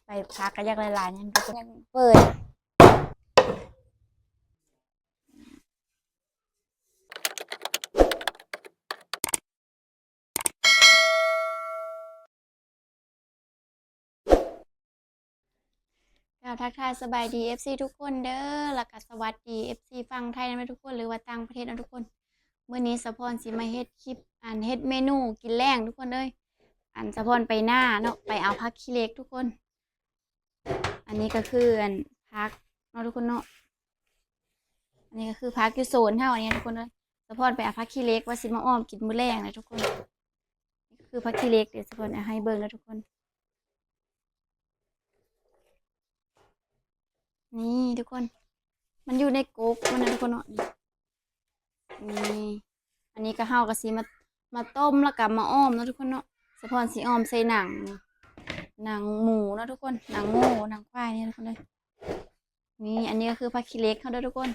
ไปพักก็อยากหลายๆนั่นก็ยังเปิดทักทายสบายดี FC ทุกคนเด้อแล้วก็สวัสดี FC ฝั่งไทยนะทุกคนหรือว่าต่างประเทศนะทุกคนมื้อนี้สะพรสิมาเฮ็ดคลิปเฮ็ดเมนูกินแล้งทุกคนเอ้ยสะพรไปหน้าเนาะไปเอาผักขี้เหล็กทุกคนอันนี้ก็คือผักเนาะทุกคนเนาะอันนี้ก็คือผักอยู่โซนเฮาอันนี้ทุกคนเอ้ยสะพรไปเอาผักขี้เหล็กว่าสิมาอ้อมกินมื้อแลงนะทุกคนนี่ก็คือผักขี้เหล็กเดี๋ยวสะพรเอาให้เบิ่งนะทุกคนนี่ทุกคนมันอยู่ในก๊กมันนะทุกคนเนาะนี่อันนี้ก็เฮาก็สิมาต้มแล้วก็มาอ้อมเนาะทุกคนเนาะสะพรสิอ้อมใส่หนังหมูเนาะทุกคนหนังโง่หนังควายนี่ทุกคนเลยนี่อันนี้ก็คือผักขี้เหล็กเขาเด้อทุกคน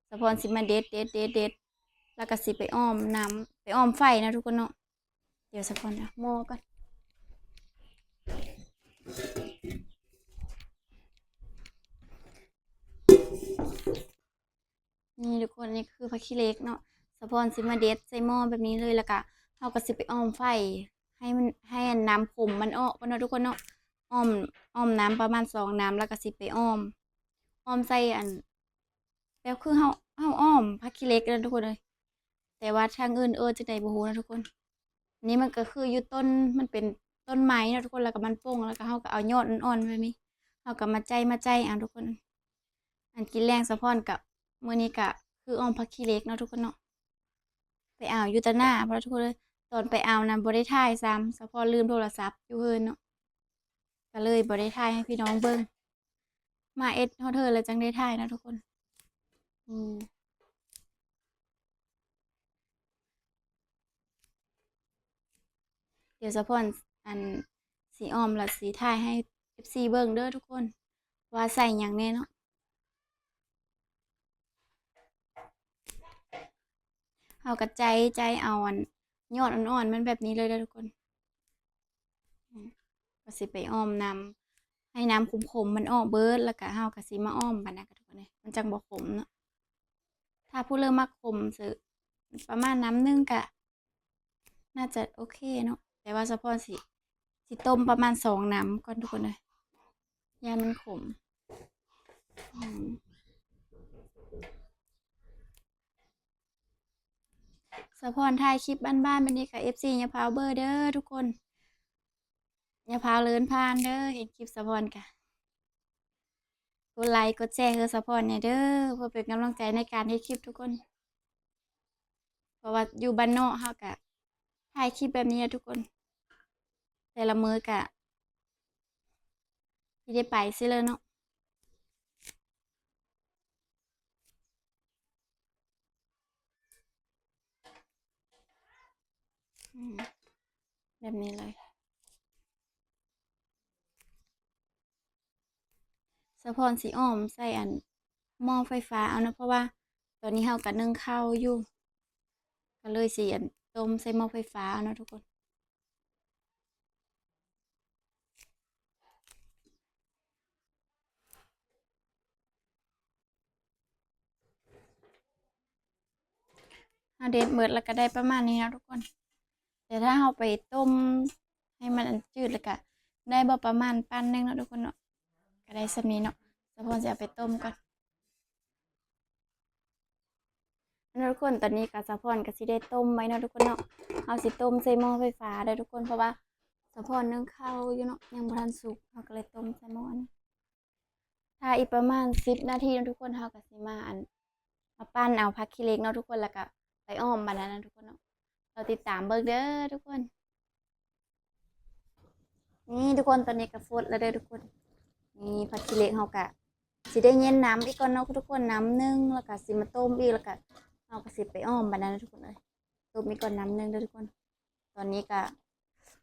สะพรสิมาเด็ดแล้วก็สิไปอ้อมน้ำไปอ้อมไฟนะทุกคนเนาะเดี๋ยวสะพรนะหม้อก่อนนี่ทุกคนนี่คือผักขี้เหล็กเนาะสะพรสิมาเด็ดใส่หม้อแบบนี้เลยแล้วก็เฮาก็สิไปอ้อมไฟให้น้ำขมมันออกเนาะทุกคนเนาะอ้อมน้ำประมาณ2 น้ำแล้วก็สิไปอ้อมใส่แล้วคือเฮาอ้อมผักขี้เหล็กนะทุกคนเลยแต่ว่าทางอื่นจะได้บ่ฮู้นะทุกคนนี่มันก็คืออยู่ต้นมันเป็นต้นไม้นะทุกคนแล้วก็มันโป่งแล้วก็เฮาก็เอายอดอ่อนๆแบบนี้เฮาก็มาใจทุกคนกินแรงสะพอนกับมื้อนี้ก็คืออ้อมผักขี้เหล็กเนาะทุกคนเนาะไปเอาอยู่แต่หน้าเพราะทุกคนเลยตอนไปเอานั้นบ่ได้ถ่ายซ้ำสะพอนลืมโทรศัพท์อยู่เฮินเนาะก็เลยบ่ได้ถ่ายให้พี่น้องเบิ่งมาฮอดเทินแล้วจังได้ถ่ายนะทุกคนอืมเดี๋ยวสะพอนอันสีอ้อมและสีถ่ายให้ FC เบิ่งเด้อทุกคนว่าใส่หยังแน่เนาะเฮาก็ใจเอายอดอ่อนๆมันแบบนี้เลยเด้อทุกคนก็สิไปอ้อมน้ำให้น้ำขมๆมันออกเบิดแล้วก็เฮาก็สิมาอ้อมบัดนั้นก็ทุกคนเลยมันจังบ่ขมเนาะถ้าผู้เริ่มมักขมสิประมาณน้ำนึงก็น่าจะโอเคเนาะแต่ว่าสะพอนสิต้มประมาณ2 น้ำก่อนทุกคนเลยย่ามันขมอืมสะพอนถ่ายคลิปบ้านๆบัดนี้กับ FC อย่าพาวเบอร์เด้อทุกคนอย่าพาวเลินผ่านเด้อเห็นคลิปสะพอนกะกดไลค์กดแชร์ให้สะพอนเนี่ยเด้อเพื่อเป็นกำลังใจในการเฮ็ดคลิปทุกคนเพราะว่าอยู่บ้านนอกเฮากะถ่ายคลิปแบบนี้ทุกคนแต่ละมื้อกะสิได้ไปซิเลยเนาะแบบนี้เลยสะพอนสิอ้อมใส่หม้อไฟฟ้าเอานะเพราะว่าตอนนี้เฮาก็นึ่งข้าวอยู่ก็เลยสิต้มใส่หม้อไฟฟ้าเอานะทุกคนเฮาเด็ดหมดแล้วก็ได้ประมาณนี้นะทุกคนแต่ถ้าเฮาไปต้มให้มันจืดแล้วก็ได้บ่ประมาณปานหนึงเนาะทุกคนเนาะก็ได้ส่ำนี้เนาะสะพอนสิเอาไปต้มก่อนทุกคนตอนนี้ก็สะพอนก็สิได้ต้มไว้เนาะทุกคนเนาะเฮาสิต้มใส่หม้อไฟฟ้าเด้อทุกคนเพราะว่าสะพอนนึ่งข้าวอยู่เนาะยังบ่ทันสุกเฮาก็เลยต้มใส่หม้อนี้ถ้าอีกประมาณ10 นาทีเนาะทุกคนเฮาก็สิมาปั้นเอาผักขี้เหล็กเนาะทุกคนแล้วก็ไปอ้อมบัดนั้นนะทุกคนเนาะเราติดตามเบิ่งเด้อทุกคนนี่ทุกคนตอนนี้ก็ฟดแล้วเด้อทุกคนนี่ผักขี้เหล็กเฮาก็สิได้เย็นน้ำอีกก่อนเนาะทุกคนน้ำนึงแล้วก็สิมาต้มอีกแล้วก็เฮาก็สิไปอ้อมบัดนั้นนะทุกคนเอ้ยต้มอีกก่อนน้ำนึงเด้อทุกคนตอนนี้ก็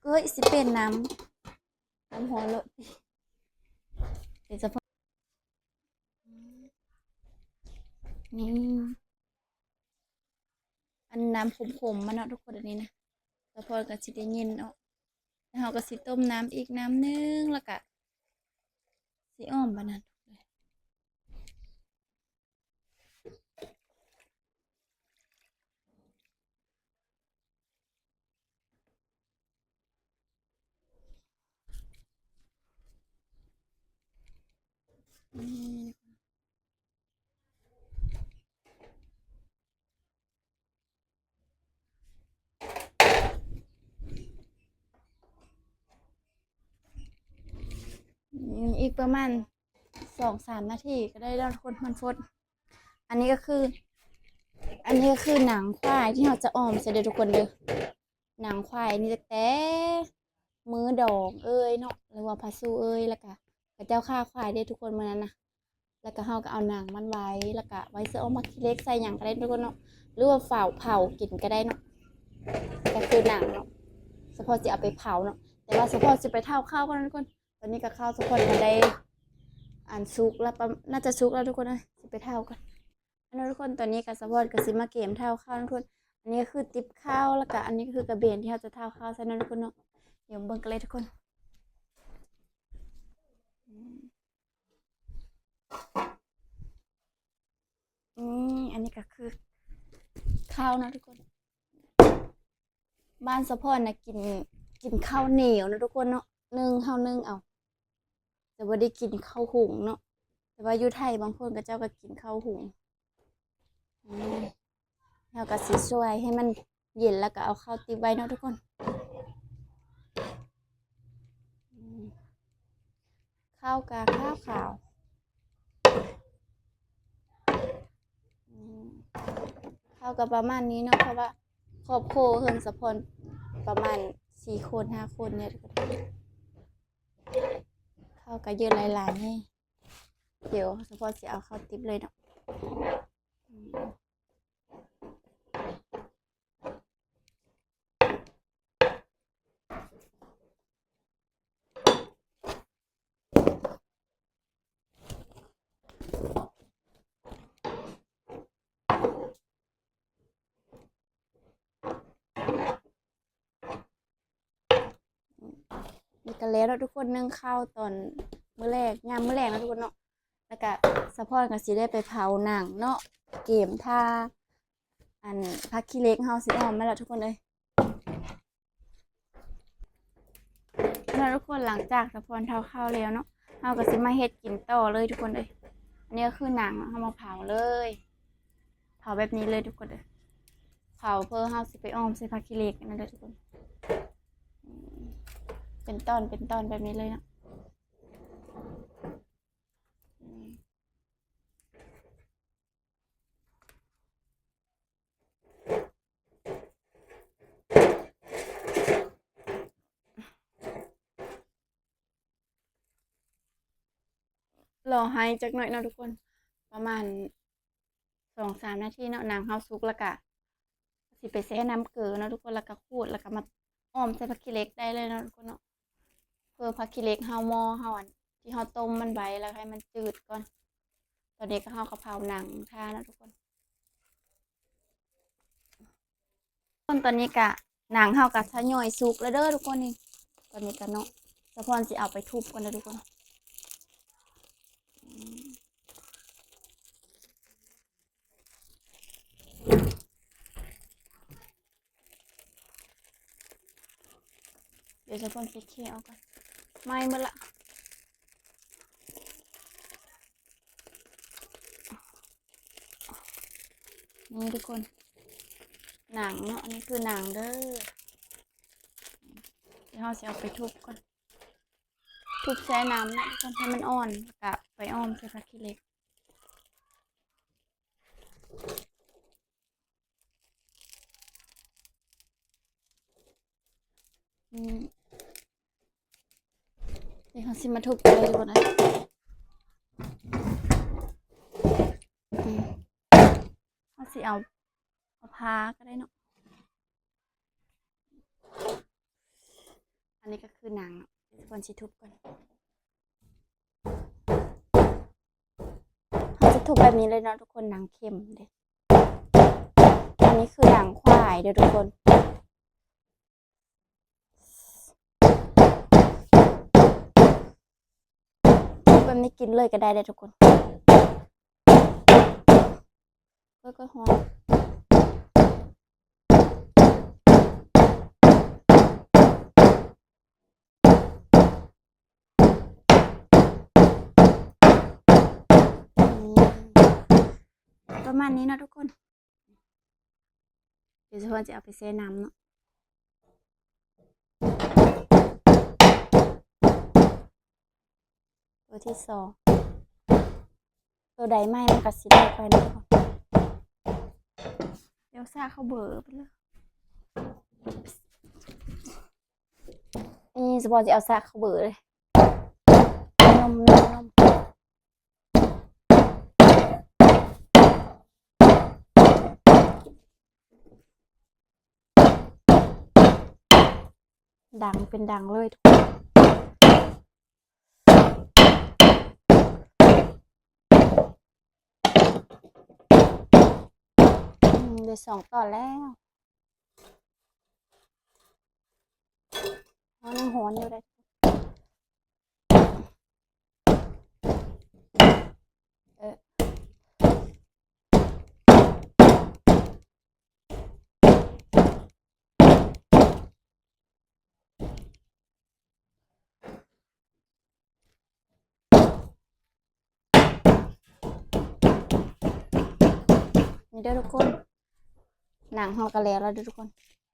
เอ้ยสิเป็นน้ำหัวโลดเดี๋ยวจะพอนี่น้ำขมๆมันเนาะทุกคนอันนี้นะแล้วพอก็สิได้เย็นเนาะแล้วเฮาก็สิต้มน้ำอีกน้ำนึงแล้วก็ สีอ้อมปานนั้นอีกประมาณ2-3 นาทีก็ได้แล้วทุกคนมันฟดอันนี้ก็คือ อันนี้ก็คือหนังควายที่เราจะอ้อมใส่เด้อทุกคนเด้อหนังควายนี่แต่มือดองเอ้ยเนาะหรือว่าพาสูเอ้ยแล้วก็พระเจ้าฆ่าควายได้ทุกคนมื้อนั้นนะแล้วก็เฮาก็เอาหนังมันไว้แล้วก็ไว้เสื้อเอามาขี้เล็กใส่หยังก็ได้ทุกคนเนาะหรือว่าเผากินก็ได้เนาะก็คือหนังเนาะเฉพาะสิเอาไปเผาเนาะแต่ว่าเฉพาะสิไปเท่าข้าวกันทุกคนตอนนี้ก็ข้าวทุกคนมาได้อันซุกแล้วน่าจะซุกแล้วทุกคนนะสิไปเท่ากันอันนั้นทุกคนตอนนี้กับสปอร์ตกับซิมาเกมเท่าข้าวทุกคนอันนี้ก็คือติ๊บข้าวแล้วก็อันนี้ก็คือกระเบนที่เราจะเท่าข้าวใส่นั่นทุกคนเนาะเดี๋ยวเบิ่งกันเลยทุกคนอันนี้ก็คือข้าวนะทุกคนบ้านสะพอนนะกินข้าวเหนียวนะทุกคนเนาะข้าวนึ่งเอาแต่ว่าได้กินข้าวหุงเนาะแต่ว่าอยู่ไทยบางคนก็เจ้าก็กินข้าวหุงแล้วก็สิช่วยให้มันเย็นแล้วก็เอาข้าวติบไว้เนาะทุกคนข้าวขาวข้าวกับประมาณนี้เนาะเพราะว่าครอบครัวเฮินสะพอนประมาณ4 คน5 คนเนี่ยทุกคนข้าวก็เยอะหลายๆให้เดี๋ยวสะพอนสิเอาข้าวติบเลยเนาะนี่ก็แล้วทุกคนนึ่งข้าวตอนมื้อแรกยามมื้อแรกนะทุกคนเนาะแล้วก็สะพอนก็สิได้ไปเผาหนังเนาะเกมท่าอันพักขี้เล็กเฮาสิอ้อมมาแล้วทุกคนเลยแล้วทุกคนหลังจากสะพอนเท่าข้าวแล้วเนาะเฮาก็สิมาเฮ็ดกินต่อเลยทุกคนเลยอันนี้ก็คือหนังเฮามาเผาเลยเผาแบบนี้เลยทุกคนเลยเผาเพื่อเฮาสิไปอ้อมใส่พักขี้เล็กนั่นเลยทุกคนเป็นตอนแบบนี้เลยเนาะรอให้จักหน่อยเนาะทุกคนประมาณ2-3 นาทีเนาะหนังเฮาสุกแล้วก็สิไปแช่น้ำเกลือเนาะทุกคนแล้วก็ขูดแล้วก็มาอ้อมใส่ผักขี้เหล็กได้เลยเนาะทุกคนเนาะเพื่อผักขี้เหล็กเฮาหม้อเฮาอันที่เฮาต้มมันไว้แล้วให้มันจืดก่อนตอนนี้ก็เฮากะเพราหนังทานะทุกคนตอนนี้กะหนังเฮากะทยอยสุกแล้วเด้อทุกคนนี่ตอนนี้กะเนาะสะพอนสิเอาไปทุบกันนะทุกคนเดี๋ยวสะพอนสิเคี่ยวกันไม่หมดละนี่ทุกคนหนังเนาะอันนี้คือหนังเด้อเดี๋ยวเราจะเอาไปทุบก่อนทุบแช่น้ำนะทุกคนให้มันอ่อนกับไปอ้อมใส่ผักขี้เหล็กเดี๋ยวเราสิมาทุบกันเลยทุกคนนะเราสิเอาพาก็ได้เนาะอันนี้ก็คือหนังทุกคนชิทุบก่อนเราจะทุบแบบนี้เลยเนาะทุกคนหนังเค็มเด้อันนี้คือหนังควายเด้อทุกคนทุบแบ แบบนี้กินเลยก็ได้ทุกคนก็หอมประมาณนี้นะทุกคนเดี๋ยวจะพอจะเอาไปแช่น้ำเนาะตัวที่สองตัวใดไม่มันกัดสิได้ไปนะทุกคนเดี๋ยวซาเขาเบอร์ไปเลยนี่จะพอจะเอาซาเขาเบอร์เลยนมดังเป็นดังเลยทุกคนเดี๋ยว2 ตอนแล้วยังหอนอยู่เลยนี่เด้อทุกคนหนังเฮากระแล้วเด้อทุกคน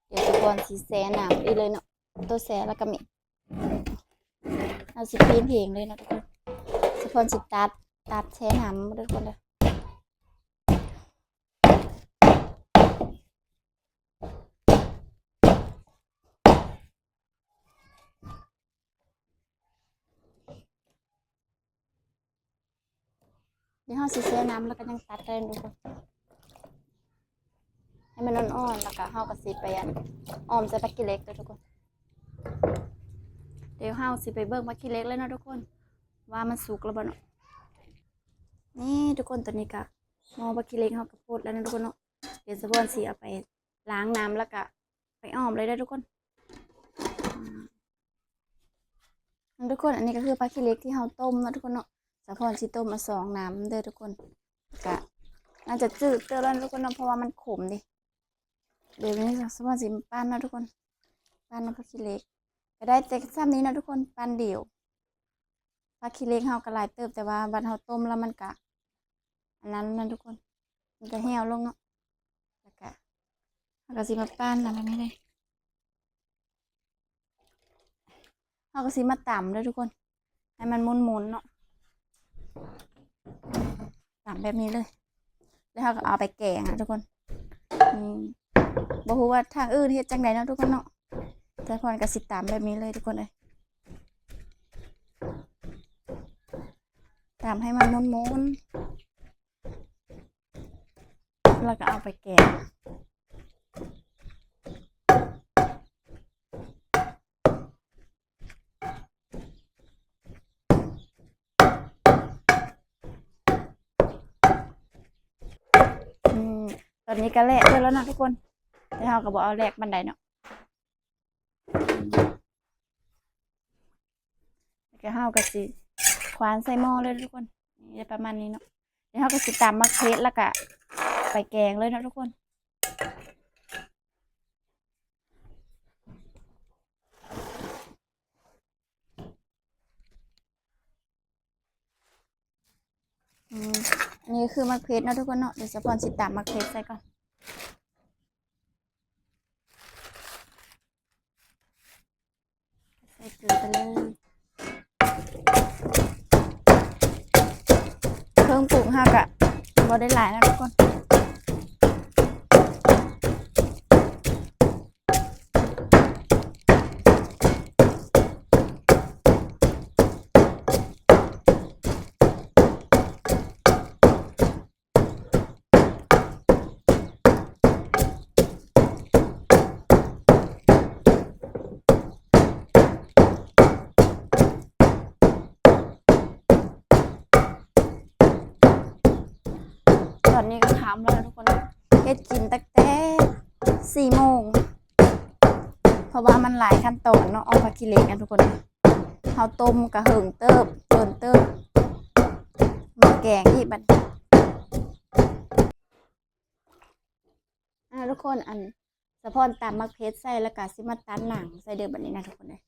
เดี๋ยวจะก่อนสีแสหนังอีเลยเนาะตัวแสแล้วก็มีเอาสิปีนเพลงเลยนะทุกคนสะพอนสิตัดแช่หนำเด้อทุกคนเด้อเดี๋ยวเฮาสิแช่น้ำแล้วก็ยังตัดกันทุกคนให้มันอ่อนๆแล้วก็เฮาก็สิไปอ้อมใส่ปักกี้เล็กเด้อทุกคนเดี๋ยวเฮาสิไปเบิ่งปักกี้เล็กเลยเนาะทุกคนว่ามันสุกแล้วบ่เนาะนี่ทุกคนตอนนี้ก็หม้อปักกี้เล็กเฮาก็โพดแล้วนะทุกคนเนาะเดี๋ยวสะพอนสิเอาไปล้างน้ำแล้วก็ไปอ้อมเลยได้ทุกคนทุกคนอันนี้ก็คือปักกี้เล็กที่เฮาต้มนะทุกคนเนาะสะพอนสิต้มมา2 น้ำเด้อทุกคนก็น่าจะจืดเด้อแล้วทุกคนเนาะเพราะว่ามันขมดิเดี๋ยวนี้สะพอนสิปั้นนะทุกคนปั้นปักกี้เล็กก็ได้แต่ซ้ำนี้นะทุกคนปั้นเดี่ยวปักกี้เล็กเฮาก็หลายเติบแต่ว่าบัดเฮาต้มแล้วมันก็อันนั้นนะทุกคนมันก็แห้วลงเนาะแล้วก็สิมาปั้นอะไรไม่ได้เราก็สิมาต่ำเลยทุกคนให้มันมุนๆเนาะต่ำแบบนี้เลยแล้วเราก็เอาไปแกงนะทุกคนบอกว่าทางอื่นเฮ็ดจังไดเนาะทุกคนเนาะแต่พอนก็สิต่ำแบบนี้เลยทุกคนเลยต่ำให้มันมุนๆแล้วก็เอาไปแกงตอนนี้ก็แลกเสร็จแล้วนะทุกคนแต่เราก็บอกเอาแลกบันไดเนาะแล้วก็เฮาก็สิควานใส่หม้อเลยทุกคนนี่ประมาณนี้เนาะเดี๋ยวเฮาก็สิตำมะเขือแล้วก็ไปแกงเลยนะทุกคนอันนี้คือมะเขือนะทุกคนเนาะเดี๋ยวสะพอนสิตำมะเขือใส่ก่อนใส่เกลือไปเลยเครื่องปรุงเฮากะบ่ได้หลายนะทุกคนตอนนี้ก็ทำแล้วนะทุกคนเฮ็ดกินตั้งแต่4 โมงเพราะว่ามันหลายขั้นตอนเนาะเอาผักขี้เหล็กกันทุกคนเฮาต้มกะเหิงเติบโดนเติบ แกงอีกบัดทุกคนอันสะพอนตามมักเพชรใส่แล้วก็สิมาตัดหนังใส่เดือแบบนี้นะทุกคนเลย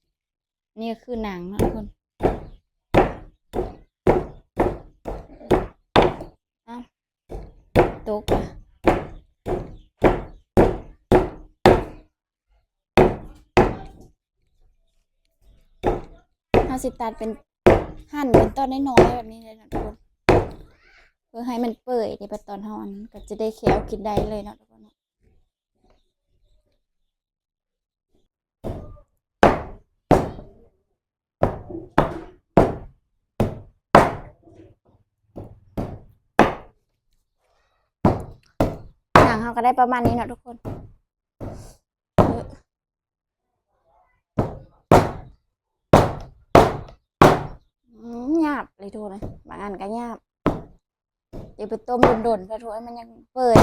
นี่คือหนังนะทุกคนตกถ้าสิตัดเป็นหั่นเป็นตอนน้อยๆแบบนี้เลยนะทุกคนเพื่อให้มันเปื่อยในตอนห่อนก็จะได้เคี้ยวกินได้เลยนะทุกคนหนังเขาก็ได้ประมาณนี้เนาะทุกคนหยาบเลยทุกคนบางอันก็หยาบเดี๋ยวไปต้มโดนๆก็ทุกคนมันยังเปื่อย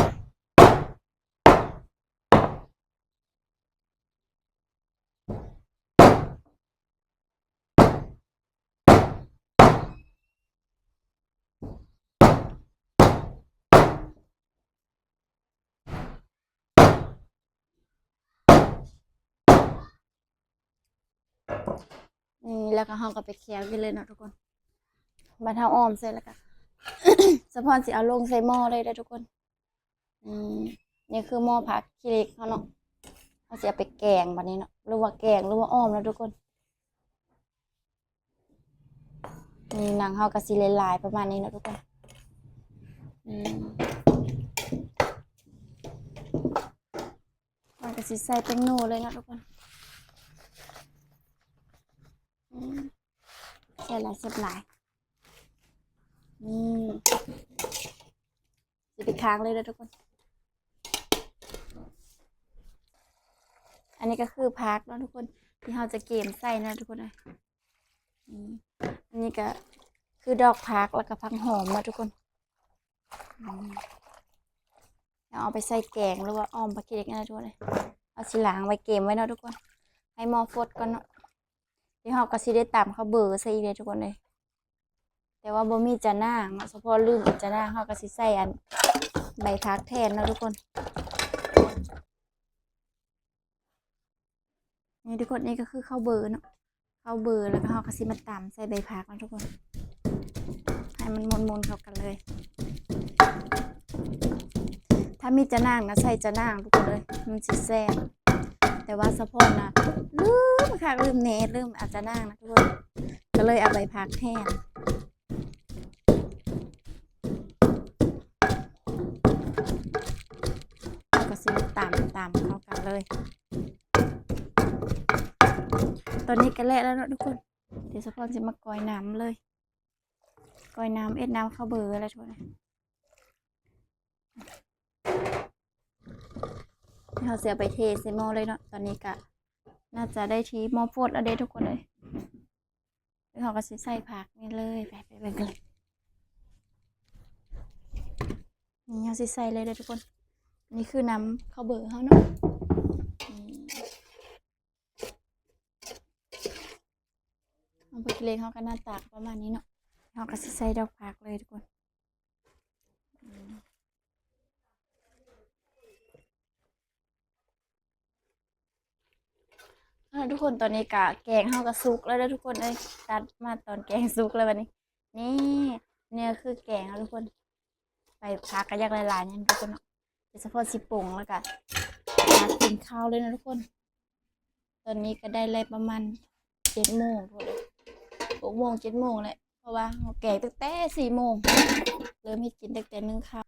นี่แล้วก็เขาก็ไปเคี่ยวกันเลยเนาะทุกคนบรรเทาอ้อมเสร็จแล้วก็สะพอนสิเอาลงใส่หม้อเลยได้ทุกคนนี่คือหม้อผักขี้เหล็กเขาเนาะเขาจะไปแกงแบบนี้เนาะหรือว่าแกงหรือว่าอ้อมแล้วทุกคนนี่หนังเขากระสีลายประมาณนี้เนาะทุกคนมันกระสีใส่เป็นโน่เลยนะทุกคนใส่หลายเสียบหลายจะไปค้างเลยนะทุกคนอันนี้ก็คือพักเนาะทุกคนที่เราจะเกมใส่นะทุกคนเลยอันนี้ก็คือดอกพักแล้วก็พักหอมนะทุกคนเอาไปใส่แกงหรือว่าอ้อมผักขี้เหล็กนะทุกคนเลยเอาสิล้างไว้เกมไว้เนาะทุกคนให้หม้อฟดก่อนเนาะที่เราก็สิได้ตำข้าวเบอร์ใส่เลยทุกคนเลยแต่ว่าบ่มีจะนางเนาะเฉพาะลืมจะนางเราก็สิใส่อันใบพักแทนนะทุกคนนี่ทุกคนนี่ก็คือข้าวเบอร์เนาะข้าวเบอร์แล้วก็เราก็สิมาตำใส่ใบพักนะทุกคนให้มันมนๆเข้ากันเลยถ้ามีจะนางนะใส่จะนางทุกคนเลยมันสิแซ่บแต่ว่าสะพอนนะลืมค่ะลืมเนตลืมอาจจะนางนะทุกคนก็เลยเอาใบพักแทนก็สิตามเข้ากันเลยตอนนี้ก็แล่แล้วเนาะทุกคนเดี๋ยวสะพอนจะมากอยน้ำเลยกอยน้ำเอ็ดน้ำข้าวเบอร์อะไรทุกคนเราเสียไปเทใส่หม้อเลยเนาะตอนนี้ก็น่าจะได้ทีหม้อฟดแล้วเด้ทุกคนเลยแล้วเขาก็ใส่ผักนี่เลยไปกันเลยนี่เขาใส่เลยเด้ทุกคนนี่คือน้ำข้าวเบอร์เขาเนาะเอาไปกินเลยเขาก็หน้าตาประมาณนี้เนาะเขาก็ใส่ดอกผักเลยทุกคนทุกคนตอนนี้กะแกงเขาก็สุกแล้วทุกคนเลยตัดมาตอนแกงสุกเลยวันนี้นี่เนี่ยคือแกงทุกคนไปพักกระยักลายๆนี่ทุกคนโดยเฉพาะสิปงแล้วก็มากินข้าวเลยนะทุกคนตอนนี้ก็ได้เลยประมาณ7 โมงทุกคน6 โมง 7 โมงเลยเพราะว่าเราแกงตั้งแต่4 โมงเริ่มให้กินตั้งแต่นึ่งข้าว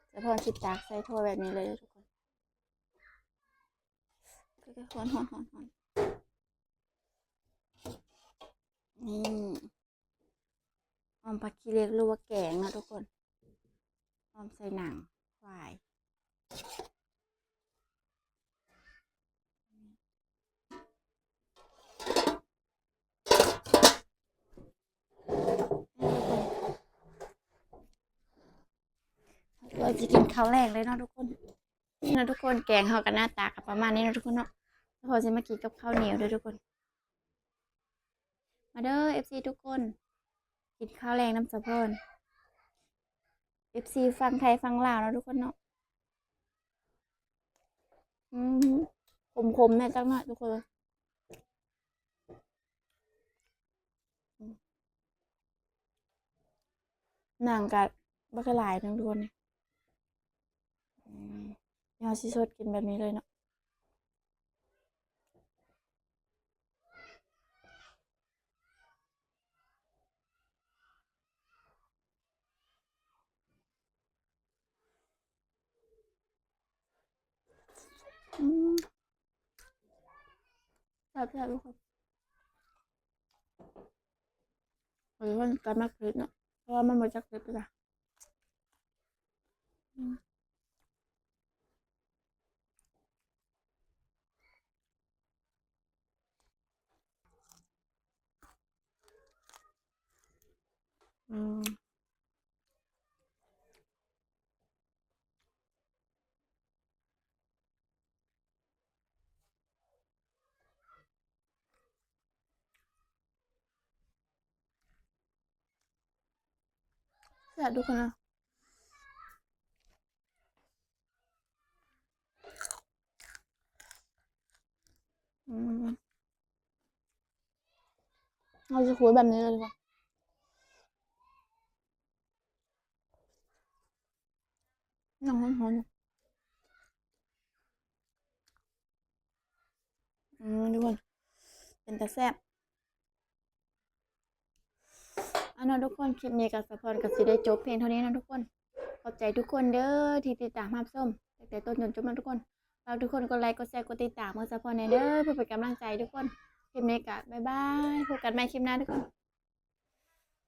แล้วพอชิดตากใส่ถ้วยแบบนี้เลยทุกคนก็หอนนี่ออมผักขี้เหล็กหรือว่าแกงนะทุกคนออมใส่หนังควายเราจะกินข้าวแรกเลยเนาะทุกคนนี่นะทุกคนแกงเขากับหน้าตากับประมาณนี้นะทุกคนเนาะพอจะมากินกับข้าวเหนียวด้วยทุกคน มาเด้อ FC ทุกคนกินข้าวแรงน้ำสะพอน FC ฟังไทยฟังลาวแล้วทุกคนเนาะอืมขมๆแน่จังหน่อยทุกคนหนังกับักหลายทั้งทุกคนเนี่ยอืมยาชิสดกินแบบนี้เลยเนาะอืมแซ่บๆทุกคนทุกคนกันมากคลิปเนาะเพราะว่ามันมาจากคลิปเลยจ้ะอืมอืมแซ่บทุกคนเนาะอืมเราจะคุยแบบนี้เลยดีกว่าน้องหอนๆทุกคนเป็นแต่แซ่บอันนั้นทุกคนคลิปนี้กับสะพอนกับสิได้จบเพียงเท่านี้นะทุกคนขอบใจทุกคนเด้อที่ติดตามรับชมตั้งแต่ต้นจนจบนะทุกคนฝากทุกคนกดไลค์กดแชร์กดติดตามเมื่อสะพอนในเด้อเพื่อเป็นกำลังใจทุกคนคลิปนี้ก็บ๊ายบายพบกันใหม่คลิปหน้าทุกคน